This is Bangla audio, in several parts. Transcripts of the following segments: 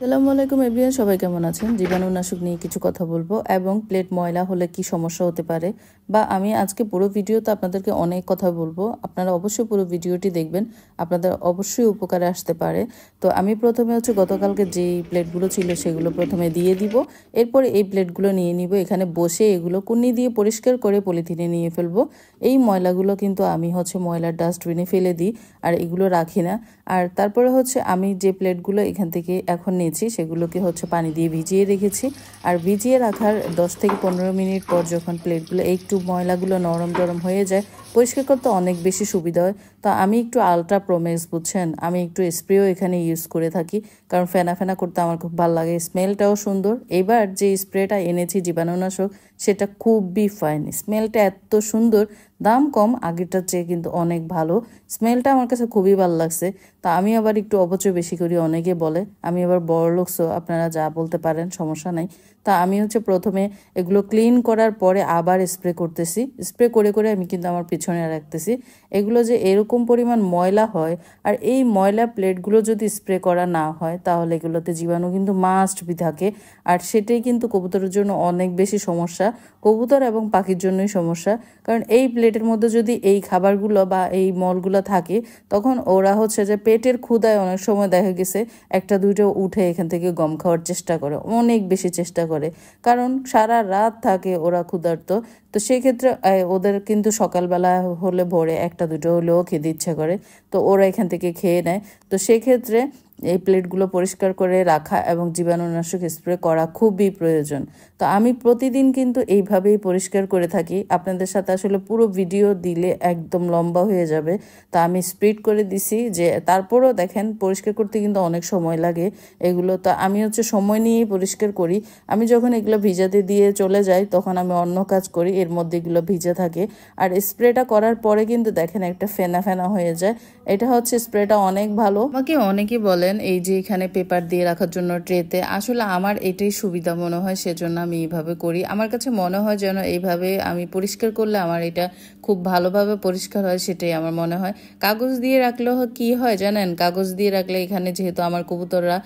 আসসালামু আলাইকুম এভরিওয়ান, সবাই কেমন আছেন? জীবাণুনাশক নিয়ে কিছু কথা বলবো এবং প্লেট ময়লা হলে কি সমস্যা হতে পারে, বা আমি আজকে পুরো ভিডিওতে আপনাদেরকে অনেক কথা বলবো। আপনারা অবশ্যই পুরো ভিডিওটি দেখবেন, আপনাদের অবশ্যই উপকারে আসতে পারে। তো আমি প্রথমে গতকালকে যেই প্লেটগুলো ছিল সেগুলো প্রথমে দিয়ে দিব, এরপরে এই প্লেটগুলো নিয়ে নিব। এখানে বসে এগুলো কুন্নি দিয়ে পরিষ্কার করে পলিথিনে নিয়ে ফেলবো। এই ময়লাগুলো কিন্তু আমি ময়লার ডাস্টবিনে ফেলে দিই, আর এগুলো রাখি না। আর তারপরে আমি যে প্লেটগুলো এখান থেকে এখন নিয়েছি সেগুলোকে পানি দিয়ে ভিজিয়ে রেখেছি। আর ভিজিয়ে রাখার 10 থেকে 15 মিনিট পর যখন প্লেটগুলো একটু ময়লাগুলো নরম টরম হয়ে যায়, পরিষ্কার করতে অনেক বেশি সুবিধা হয়। তো আমি একটু আলট্রা প্রোমেক্স, বুঝছেন, আমি একটু স্প্রেও এখানে ইউজ করে থাকি, কারণ ফেনা ফেনা করতে আমার খুব ভালো লাগে, স্মেলটাও সুন্দর। এবার যে স্প্রেটা এনেছি জীবাণুনাশক, সেটা খুবই ফাইন, স্মেলটা এত সুন্দর, দাম কম, আগেরটার চেয়ে কিন্তু অনেক ভালো। স্মেলটা আমার কাছে খুবই ভালো লাগছে। তা আমি আবার একটু অপচয় বেশি করি, অনেকে বলে আমি আবার বড় লোকসো, আপনারা যা বলতে পারেন, সমস্যা নাই। তা আমি প্রথমে এগুলো ক্লিন করার পরে আবার স্প্রে করতেছি, স্প্রে করে করে আমি কিন্তু আমার পিছনে রাখতেছি। এগুলো যে এরকম পরিমাণ ময়লা হয়, আর এই ময়লা প্লেটগুলো যদি স্প্রে করা না হয় তাহলে এগুলোতে জীবাণু কিন্তু মাস্ট বি থাকে। আর সেটাই কিন্তু কবুতরের জন্য অনেক বেশি সমস্যা, কবুতর এবং পাখির জন্যই সমস্যা। কারণ এই প্লেটের মধ্যে যদি এই খাবারগুলো বা এই মলগুলো থাকে, তখন ওরা যে পেটের ক্ষুধায় অনেক সময় দেখা গেছে একটা দুইটা উঠে এখান থেকে গম খাওয়ার চেষ্টা করে, অনেক বেশি চেষ্টা করে, কারণ সারা রাত থাকে ওরা ক্ষুধার্ত। তো সেক্ষেত্রে ওদের কিন্তু সকালবেলা হলে ভোরে একটা দুটো হলেও খেতে ইচ্ছা করে, তো ওরা এখান থেকে খেয়ে নেয়। তো সেক্ষেত্রে এই প্লেটগুলো পরিষ্কার করে রাখা এবং জীবাণুনাশক স্প্রে করা খুবই প্রয়োজন। তো আমি প্রতিদিন কিন্তু এইভাবেই পরিষ্কার করে থাকি। আপনাদের সাথে পুরো ভিডিও দিলে একদম লম্বা হয়ে যাবে, তা আমি স্প্লিট করে দিছি। যে তারপরও দেখেন, পরিষ্কার করতে কিন্তু অনেক সময় লাগে এগুলো। তো আমি সময় নিয়েই পরিষ্কার করি। আমি যখন এগুলো ভিজাতে দিয়ে চলে যাই তখন আমি অন্য কাজ করি, এর মধ্যে এগুলো ভিজে থাকে। আর স্প্রেটা করার পরে কিন্তু দেখেন একটা ফেনা ফেনা হয়ে যায়। এটা স্প্রেটা অনেক ভালো। আমাকে অনেকে বলেন এই যে এখানে পেপার দিয়ে রাখার জন্য ট্রেতে, আসলে আমার এটাই সুবিধা মনে হয়, সেজন্য আমি এইভাবে করি। আমার কাছে মনে হয় যেন এইভাবে আমি পরিষ্কার করলে আমার এটা খুব ভালোভাবে পরিষ্কার হয়, সেটাই আমার মনে হয়। কাগজ দিয়ে রাখলেও কি হয় জানেন, কাগজ দিয়ে রাখলে এখানে যেহেতু আমার কবুতররা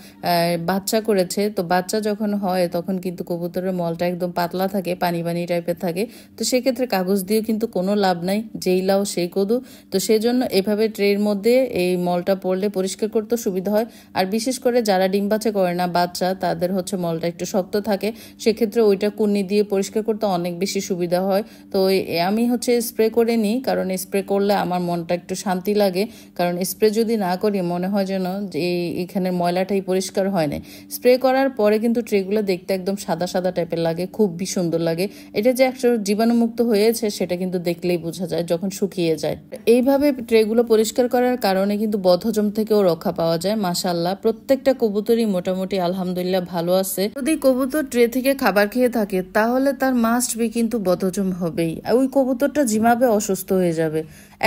বাচ্চা করেছে, তো বাচ্চা যখন হয় তখন কিন্তু কবুতরের মলটা একদম পাতলা থাকে, পানি পানি টাইপের থাকে। তো সেক্ষেত্রে কাগজ দিয়ে কিন্তু কোনো লাভ নাই, যেই লাও সেই কদু। তো সেজন্য এভাবে ট্রের মধ্যে এই মলটা পড়লে পরিষ্কার করতে সুবিধা হয়। আর বিশেষ করে যারা ডিম বাচ্চা করে না, বাচ্চা, তাদের মলটা একটু শক্ত থাকে, সেক্ষেত্রে ওইটা কুন্নি দিয়ে পরিষ্কার করতে অনেক বেশি সুবিধা হয়। তো আমি স্প্রে করে নিই, কারণ স্প্রে করলে আমার মনটা একটু শান্তি লাগে। কারণ স্প্রে যদি না করি মনে হয় যেন যে এখানের ময়লাটাই পরিষ্কার হয় না। স্প্রে করার পরে কিন্তু ট্রেগুলো দেখতে একদম সাদা সাদা টাইপের লাগে, খুবই সুন্দর লাগে। এটা যে একটা জীবাণুমুক্ত হয়েছে সেটা কিন্তু দেখলেই বোঝা যায় যখন শুকিয়ে যায়। এইভাবে ট্রেগুলো পরিষ্কার করার কারণে কিন্তু বদহজম থেকেও রক্ষা পাওয়া যায়। মাশাআল্লাহ, প্রত্যেকটা কবুতরই মোটামুটি আলহামদুলিল্লাহ ভালো আছে। যদি কবুতর ট্রে থেকে খাবার খেয়ে থাকে তাহলে তার মাস্ট বি কিন্তু বদহজম হবেই, ওই কবুতরটা জিমাবে, অসুস্থ হয়ে যাবে।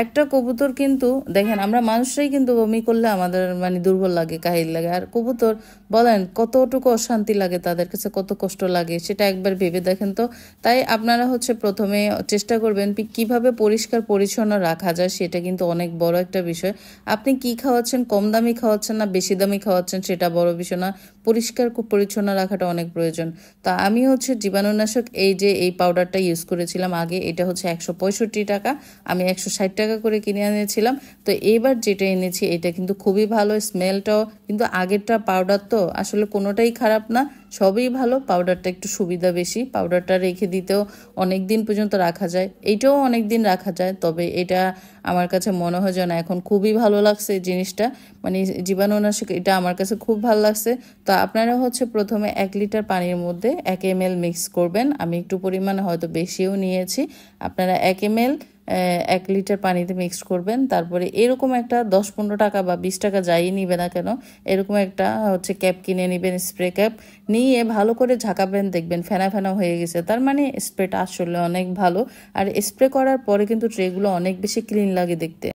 একটা কবুতর কিন্তু দেখেন, আমরা মানুষরাই কিন্তু বমি করলে আমাদের দুর্বল লাগে, কাহিল লাগে, আর কবুতর বলেন কতটুকু অশান্তি লাগে, তাদের কাছে কত কষ্ট লাগে, সেটা একবার ভেবে দেখেন তো। তাই আপনারা প্রথমে চেষ্টা করবেন কিভাবে পরিষ্কার পরিচ্ছন্ন রাখা যায়, সেটা কিন্তু অনেক বড় একটা বিষয়। আপনি কি খাওয়াচ্ছেন, কম দামি খাওয়াচ্ছেন না বেশি দামি খাওয়াচ্ছেন, সেটা বড় বিষয় না, পরিষ্কার পরিচ্ছন্ন রাখাটা অনেক প্রয়োজন। তা আমি জীবাণুনাশক এই পাউডারটা ইউজ করেছিলাম আগে, এটা 165 টাকা, আমি 160 টাকা করে কিনে এনেছিলাম। তো এবার যেটা এনেছি এটা কিন্তু খুবই ভালো, স্মেলটাও কিন্তু আগেরটা পাউডার তো আসলে কোনোটাই খারাপ না, সবই ভালো। পাউডারটা একটু সুবিধা বেশি, পাউডারটা রেখে দিতেও অনেক দিন পর্যন্ত রাখা যায়, এইটাও অনেক দিন রাখা যায়। তবে এটা আমার কাছে মনে হয় যেন এখন খুবই ভালো লাগছে এই জিনিসটা, জীবাণুনাশক, এটা আমার কাছে খুব ভালো লাগছে। তো আপনারা প্রথমে 1 লিটার পানির মধ্যে 1 ml মিক্স করবেন। আমি একটু পরিমাণে হয়তো বেশিও নিয়েছি, আপনারা 1 ml 1 লিটার পানিতে মিক্স করবেন। তারপরে এরকম একটা 10-15 টাকা বা 20 টাকা যাই নিবে না কেন, এরকম একটা ক্যাপ কিনে নেবেন, স্প্রে ক্যাপ নিয়ে ভালো করে ঝাঁকাবেন, দেখবেন ফেনা ফেনা হয়ে গেছে, তার স্প্রেটা আসলে অনেক ভালো। আর স্প্রে করার পরে কিন্তু ট্রেগুলো অনেক বেশি ক্লিন লাগে দেখতে।